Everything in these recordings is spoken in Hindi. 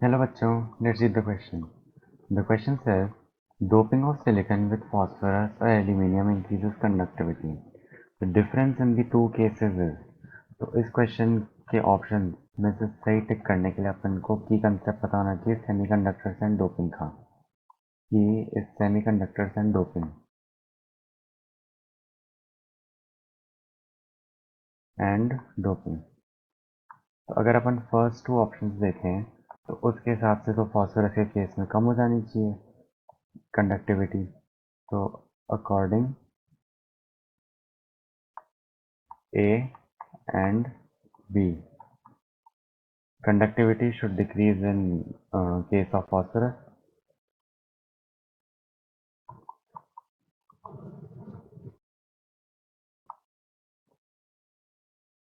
Hello बच्चों, let's read the question. The question says, doping of silicon with phosphorus or aluminium increases conductivity. The difference in the two cases is. तो इस क्वेश्चन के ऑप्शन में से सही टिक करने के लिए अपन को की कंसेप्ट पता होना चाहिए सेमीकंडक्टर्स एंड डोपिंग का. की इज सेमीकंडक्टर्स एंड डोपिंग तो अगर अपन फर्स्ट टू ऑप्शंस देखें तो उसके हिसाब से तो फॉस्फोरस के केस में कम हो जानी चाहिए कंडक्टिविटी. तो according A and B, conductivity should decrease in case of phosphorus.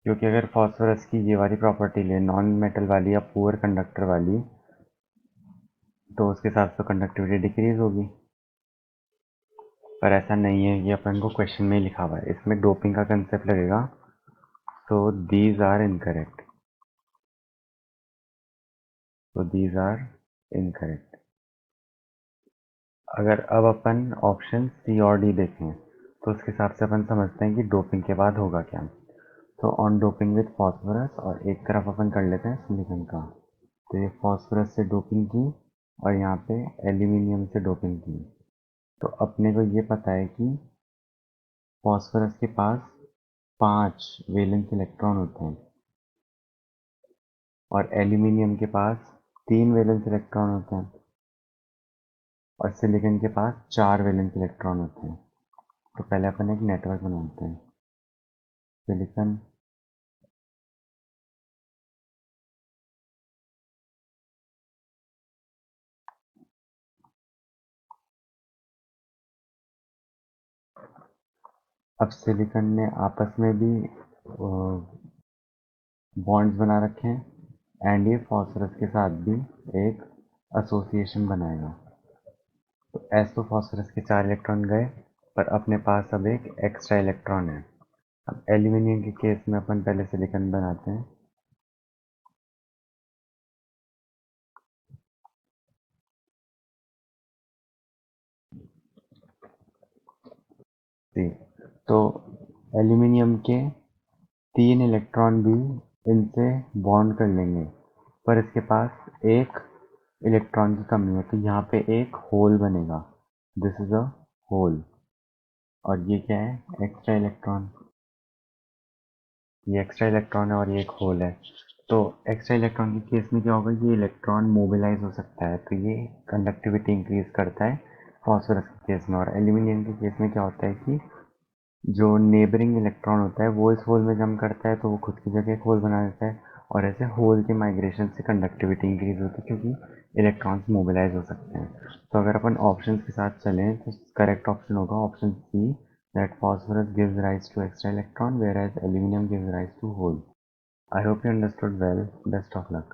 क्योंकि अगर फॉस्फोरस की ये वाली प्रॉपर्टी ले नॉन मेटल वाली या पुअर कंडक्टर वाली तो उसके साथ तो कंडक्टिविटी डिक्रीज होगी. पर ऐसा नहीं है, ये अपन को क्वेश्चन में ही लिखा हुआ है. इसमें डोपिंग का कंसेप्ट लगेगा. तो दीज आर इनकरेक्ट. अगर अब अपन ऑप्शन सी और डी देखें तो उसके हिसाब से अपन समझते हैं कि डोपिंग के बाद होगा क्या. तो ऑन डोपिंग विथ फॉस्फोरस और एक तरफ अपन कर लेते हैं सिलिकॉन का. तो ये फॉस्फोरस से डोपिंग की और यहाँ पे एल्यूमिनियम से डोपिंग की. तो अपने को ये पता है कि फॉस्फोरस के पास 5 वैलेंस इलेक्ट्रॉन होते हैं और एल्यूमिनियम के पास 3 वैलेंस इलेक्ट्रॉन होते हैं और सिलिकॉन के पास 4 वैलेंस इलेक्ट्रॉन होते हैं. तो पहले अपन एक नेटवर्क बनाते हैं. सिलिकॉन अब सिलिकॉन ने आपस में भी बॉन्ड्स बना रखे हैं एंड ये फॉस्फोरस के साथ भी एक एसोसिएशन बनाएगा. तो एस तो फॉस्फोरस के 4 इलेक्ट्रॉन गए पर अपने पास अब एक एक्स्ट्रा इलेक्ट्रॉन है. अब एल्यूमिनियम के केस में अपन पहले सिलिकॉन बनाते हैं. तो एल्यूमिनियम के 3 इलेक्ट्रॉन भी इनसे बॉन्ड कर लेंगे पर इसके पास एक इलेक्ट्रॉन की कमी है. तो यहाँ पे एक होल बनेगा. This is a hole. और ये क्या है? Extra electron. ये एक्स्ट्रा इलेक्ट्रॉन है और ये एक होल है. तो एक्स्ट्रा इलेक्ट्रॉन के केस में क्या होगा, ये इलेक्ट्रॉन मोबिलाइज हो सकता है तो ये कंडक्टिविटी इंक्रीज करता है फॉस्फोरस के केस में. और एल्यूमिनियम के केस में क्या होता है कि जो नेबरिंग इलेक्ट्रॉन होता है वो इस होल में जम करता है तो वो खुद की जगह एक होल बना देता है और ऐसे होल के माइग्रेशन से कंडक्टिविटी इंक्रीज होती है क्योंकि इलेक्ट्रॉन्स मोबिलाइज हो सकते हैं. तो अगर अपन ऑप्शन के साथ चलें तो करेक्ट ऑप्शन होगा option C, that phosphorus gives rise to extra electron whereas aluminum gives rise to hole. I hope you understood well. Best of luck.